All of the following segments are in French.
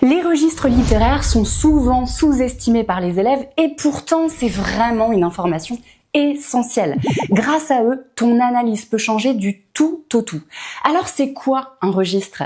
Les registres littéraires sont souvent sous-estimés par les élèves et pourtant c'est vraiment une information essentielle. Grâce à eux, ton analyse peut changer du tout au tout. Alors c'est quoi un registre?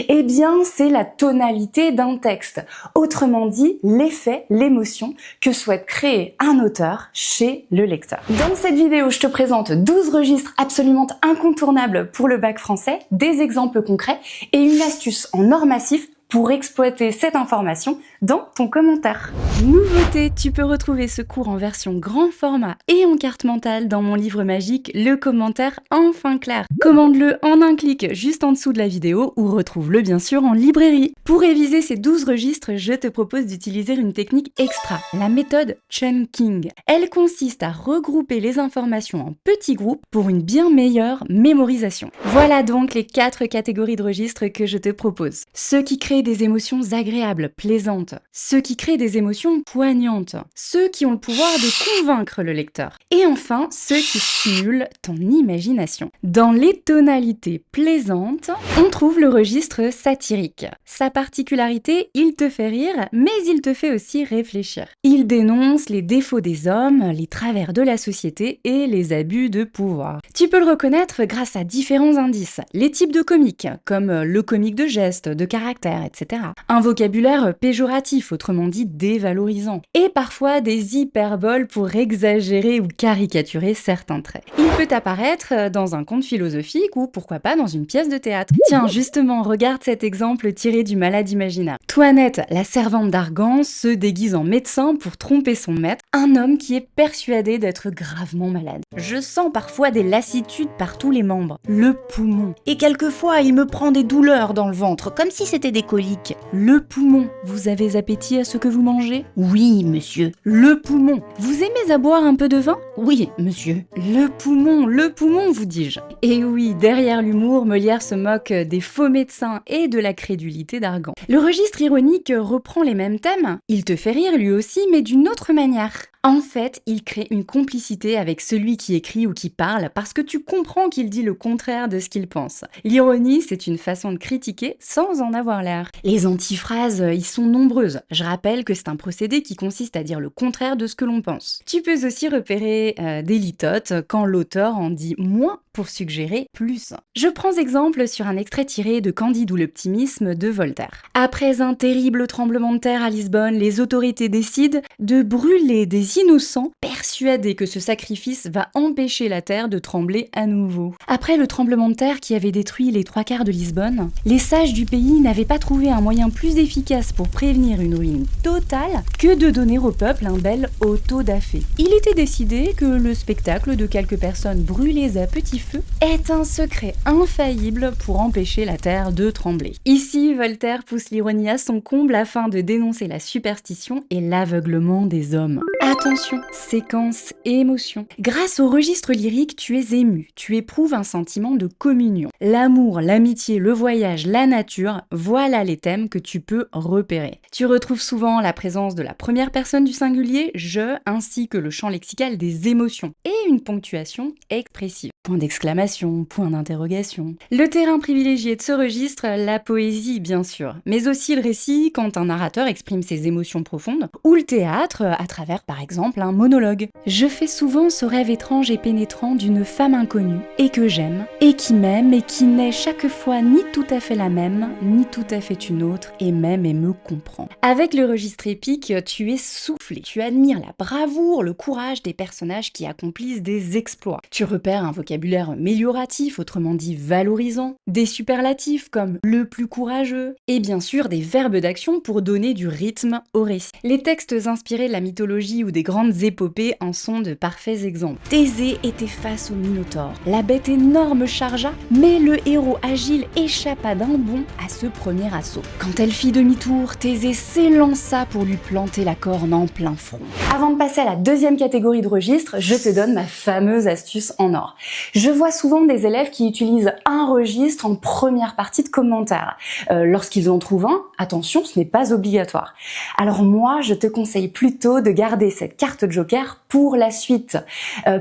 Eh bien c'est la tonalité d'un texte. Autrement dit, l'effet, l'émotion que souhaite créer un auteur chez le lecteur. Dans cette vidéo, je te présente 12 registres absolument incontournables pour le bac français, des exemples concrets et une astuce en or massif pour exploiter cette information dans ton commentaire. Nouveauté, tu peux retrouver ce cours en version grand format et en carte mentale dans mon livre magique Le commentaire enfin clair. Commande-le en un clic juste en dessous de la vidéo ou retrouve-le bien sûr en librairie. Pour réviser ces 12 registres, je te propose d'utiliser une technique extra, la méthode chunking. Elle consiste à regrouper les informations en petits groupes pour une bien meilleure mémorisation. Voilà donc les 4 catégories de registres que je te propose. Ceux qui créent des émotions agréables, plaisantes, ceux qui créent des émotions poignantes, ceux qui ont le pouvoir de convaincre le lecteur, et enfin ceux qui stimulent ton imagination. Dans les tonalités plaisantes, on trouve le registre satirique. Sa particularité, il te fait rire, mais il te fait aussi réfléchir. Il dénonce les défauts des hommes, les travers de la société et les abus de pouvoir. Tu peux le reconnaître grâce à différents indices, les types de comiques, comme le comique de geste, de caractère, etc. Un vocabulaire péjoratif, autrement dit dévalorisant, et parfois des hyperboles pour exagérer ou caricaturer certains traits. Il peut apparaître dans un conte philosophique ou pourquoi pas dans une pièce de théâtre. Tiens, justement, regarde cet exemple tiré du Malade imaginaire. Toinette, la servante d'Argan, se déguise en médecin pour tromper son maître, un homme qui est persuadé d'être gravement malade. Je sens parfois des lassitudes par tous les membres, le poumon. Et quelquefois, il me prend des douleurs dans le ventre, comme si c'était des coliques. Le poumon, vous avez appétit à ce que vous mangez? Oui, monsieur. Le poumon, vous aimez à boire un peu de vin? Oui, monsieur. Le poumon, vous dis-je. Et oui, derrière l'humour, Molière se moque des faux médecins et de la crédulité d'Argan. Le registre ironique reprend les mêmes thèmes. Il te fait rire lui aussi, mais d'une autre manière. En fait, il crée une complicité avec celui qui écrit ou qui parle parce que tu comprends qu'il dit le contraire de ce qu'il pense. L'ironie, c'est une façon de critiquer sans en avoir l'air. Les antiphrases, ils sont nombreuses. Je rappelle que c'est un procédé qui consiste à dire le contraire de ce que l'on pense. Tu peux aussi repérer des litotes quand l'auteur en dit moins pour suggérer plus. Je prends exemple sur un extrait tiré de Candide ou l'optimisme de Voltaire. Après un terrible tremblement de terre à Lisbonne, les autorités décident de brûler des innocents, persuadés que ce sacrifice va empêcher la terre de trembler à nouveau. Après le tremblement de terre qui avait détruit les 3/4 de Lisbonne, les sages du pays n'avaient pas trouvé un moyen plus efficace pour prévenir une ruine totale que de donner au peuple un bel auto-da-fé. Il était décidé que le spectacle de quelques personnes brûlées à petit feu est un secret infaillible pour empêcher la terre de trembler. Ici, Voltaire pousse l'ironie à son comble afin de dénoncer la superstition et l'aveuglement des hommes. Attention, séquence et émotion. Grâce au registre lyrique, tu es ému, tu éprouves un sentiment de communion. L'amour, l'amitié, le voyage, la nature, voilà les thèmes que tu peux repérer. Tu retrouves souvent la présence de la première personne du singulier, je, ainsi que le champ lexical des émotions et une ponctuation expressive. Point d'exclamation, point d'interrogation. Le terrain privilégié de ce registre, la poésie bien sûr, mais aussi le récit quand un narrateur exprime ses émotions profondes, ou le théâtre à travers par exemple un monologue. Je fais souvent ce rêve étrange et pénétrant d'une femme inconnue, et que j'aime, et qui m'aime, et qui n'est chaque fois ni tout à fait la même, ni tout à fait une autre, et m'aime et me comprend. Avec le registre épique, tu es soufflé, tu admires la bravoure, le courage des personnages qui accomplissent des exploits. Tu repères un vocabulaire mélioratif, autrement dit valorisant, des superlatifs comme le plus courageux, et bien sûr des verbes d'action pour donner du rythme au récit. Les textes inspirés de la mythologie ou des grandes épopées en sont de parfaits exemples. Thésée était face au Minotaure. La bête énorme chargea, mais le héros agile échappa d'un bond à ce premier assaut. Quand elle fit demi-tour, Thésée s'élança pour lui planter la corne en plein front. Avant de passer à la deuxième catégorie de registres, je te donne ma fameuse astuce en or. Je vois souvent des élèves qui utilisent un registre en première partie de commentaire. Lorsqu'ils en trouvent un, attention, ce n'est pas obligatoire. Alors moi, je te conseille plutôt de garder cette cette carte joker pour la suite.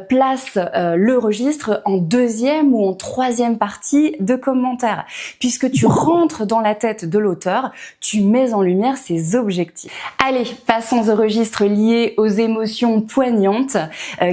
Place le registre en deuxième ou en troisième partie de commentaire. Puisque tu rentres dans la tête de l'auteur, tu mets en lumière ses objectifs. Allez, passons au registre lié aux émotions poignantes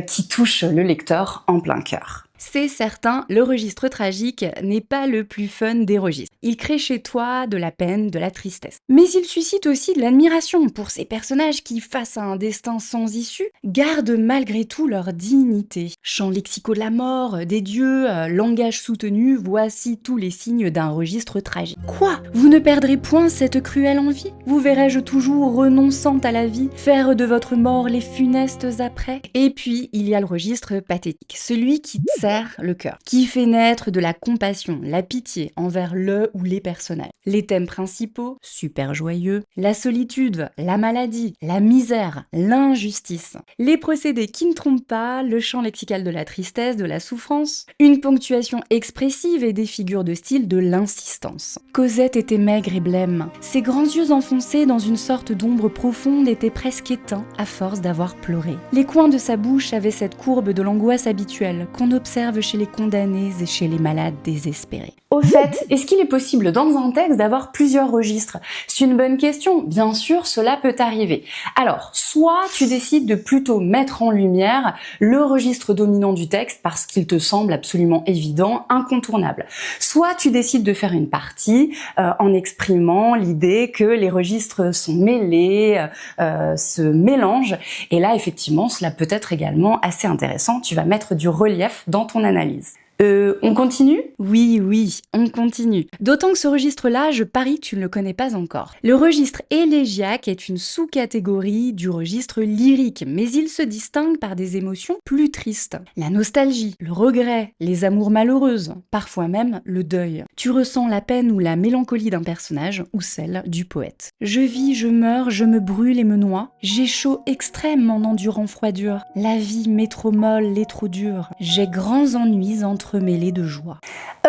qui touchent le lecteur en plein cœur. C'est certain, le registre tragique n'est pas le plus fun des registres. Il crée chez toi de la peine, de la tristesse. Mais il suscite aussi de l'admiration pour ces personnages qui, face à un destin sans issue, gardent malgré tout leur dignité. Chant lexicaux de la mort, des dieux, langage soutenu, voici tous les signes d'un registre tragique. Quoi? Vous ne perdrez point cette cruelle envie? Vous verrai-je toujours renonçant à la vie, faire de votre mort les funestes apprêts? Et puis, il y a le registre pathétique, celui qui serre le cœur, qui fait naître de la compassion, la pitié envers le ou les personnages. Les thèmes principaux, super joyeux, la solitude, la maladie, la misère, l'injustice. Les procédés qui ne trompent pas, le champ lexical de la tristesse, de la souffrance, une ponctuation expressive et des figures de style de l'insistance. Cosette était maigre et blême. Ses grands yeux enfoncés dans une sorte d'ombre profonde étaient presque éteints à force d'avoir pleuré. Les coins de sa bouche avaient cette courbe de l'angoisse habituelle qu'on observe chez les condamnés et chez les malades désespérés. Au fait, est-ce qu'il est possible dans un texte d'avoir plusieurs registres? C'est une bonne question. Bien sûr, cela peut arriver. Alors, soit tu décides de plutôt mettre en lumière le registre dominant du texte parce qu'il te semble absolument évident, incontournable. Soit tu décides de faire une partie en exprimant l'idée que les registres sont mêlés, se mélangent. Et là, effectivement, cela peut être également assez intéressant. Tu vas mettre du relief dans ton analyse. On continue? Oui, on continue. D'autant que ce registre-là, je parie que tu ne le connais pas encore. Le registre élégiaque est une sous-catégorie du registre lyrique, mais il se distingue par des émotions plus tristes. La nostalgie, le regret, les amours malheureuses, parfois même le deuil. Tu ressens la peine ou la mélancolie d'un personnage ou celle du poète. Je vis, je meurs, je me brûle et me noie. J'ai chaud extrême en endurant froidure. La vie m'est trop molle et trop dure. J'ai grands ennuis entremêlés de joie.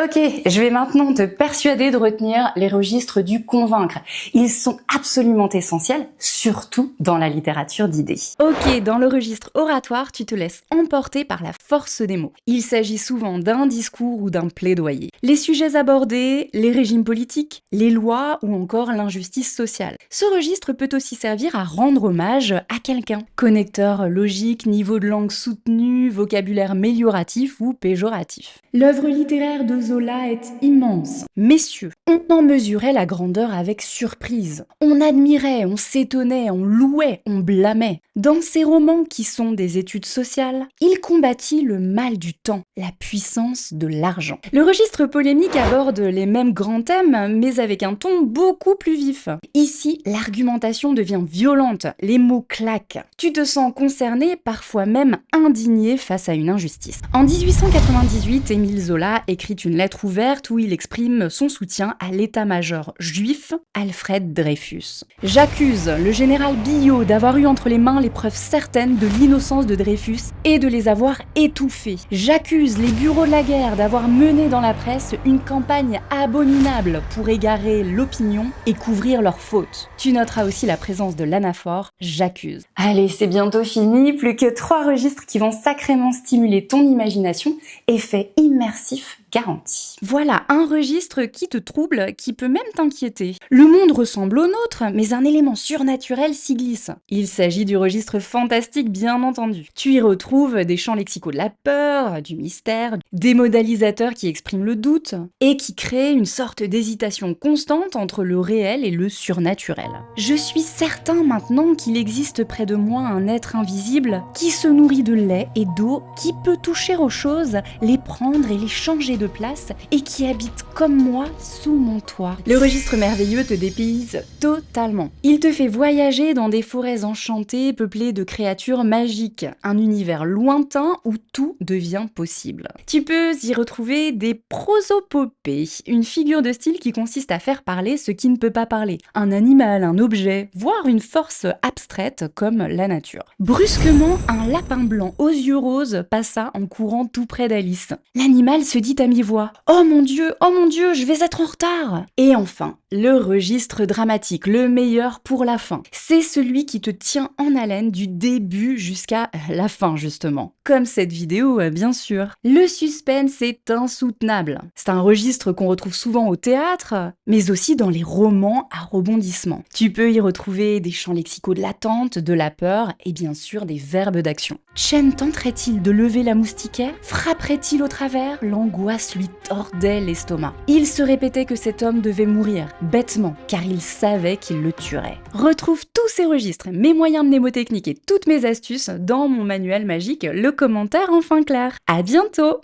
Ok, je vais maintenant te persuader de retenir les registres du convaincre. Ils sont absolument essentiels, surtout dans la littérature d'idées. Ok, dans le registre oratoire, tu te laisses emporter par la force des mots. Il s'agit souvent d'un discours ou d'un plaidoyer. Les sujets abordés, les régimes politiques, les lois ou encore l'injustice sociale. Ce registre peut aussi servir à rendre hommage à quelqu'un. Connecteur logique, niveau de langue soutenu, vocabulaire mélioratif ou péjoratif. L'œuvre littéraire de Zola est immense. Messieurs, on en mesurait la grandeur avec surprise. On admirait, on s'étonnait, on louait, on blâmait. Dans ses romans qui sont des études sociales, il combattit le mal du temps, la puissance de l'argent. Le registre polémique aborde les mêmes grands thèmes, mais avec un ton beaucoup plus vif. Ici, l'argumentation devient violente, les mots claquent. Tu te sens concerné, parfois même indigné face à une injustice. En 1898, Émile Zola écrit une lettre ouverte où il exprime son soutien à l'état-major juif Alfred Dreyfus. J'accuse le général Billaud d'avoir eu entre les mains les preuves certaines de l'innocence de Dreyfus et de les avoir étouffés. J'accuse les bureaux de la guerre d'avoir mené dans la presse une campagne abominable pour égarer l'opinion et couvrir leurs fautes. Tu noteras aussi la présence de l'anaphore « j'accuse ». Allez, c'est bientôt fini, plus que 3 registres qui vont sacrément stimuler ton imagination, effet immersif garanti. Voilà un registre qui te trouble, qui peut même t'inquiéter. Le monde ressemble au nôtre, mais un élément surnaturel s'y glisse. Il s'agit du registre fantastique, bien entendu. Tu y retrouves des champs lexicaux de la peur, du mystère, des modalisateurs qui expriment le doute, et qui créent une sorte d'hésitation constante entre le réel et le surnaturel. Je suis certain maintenant qu'il existe près de moi un être invisible qui se nourrit de lait et d'eau, qui peut toucher aux choses, les prendre et les changer de place et qui habite comme moi sous mon toit. Le registre merveilleux te dépayse totalement. Il te fait voyager dans des forêts enchantées peuplées de créatures magiques, un univers lointain où tout devient possible. Tu peux y retrouver des prosopopées, une figure de style qui consiste à faire parler ce qui ne peut pas parler, un animal, un objet, voire une force abstraite comme la nature. Brusquement, un lapin blanc aux yeux roses passa en courant tout près d'Alice. L'animal se dit à à mi-voix. Oh mon Dieu, je vais être en retard. Et enfin, le registre dramatique, le meilleur pour la fin. C'est celui qui te tient en haleine du début jusqu'à la fin justement. Comme cette vidéo, bien sûr. Le suspense est insoutenable. C'est un registre qu'on retrouve souvent au théâtre, mais aussi dans les romans à rebondissements. Tu peux y retrouver des champs lexicaux de l'attente, de la peur et bien sûr des verbes d'action. Chen tenterait-il de lever la moustiquaire? Frapperait-il au travers? L'angoisse lui tordait l'estomac. Il se répétait que cet homme devait mourir, bêtement, car il savait qu'il le tuerait. Retrouve tous ces registres, mes moyens mnémotechniques et toutes mes astuces dans mon manuel magique, le commentaire enfin clair. À bientôt!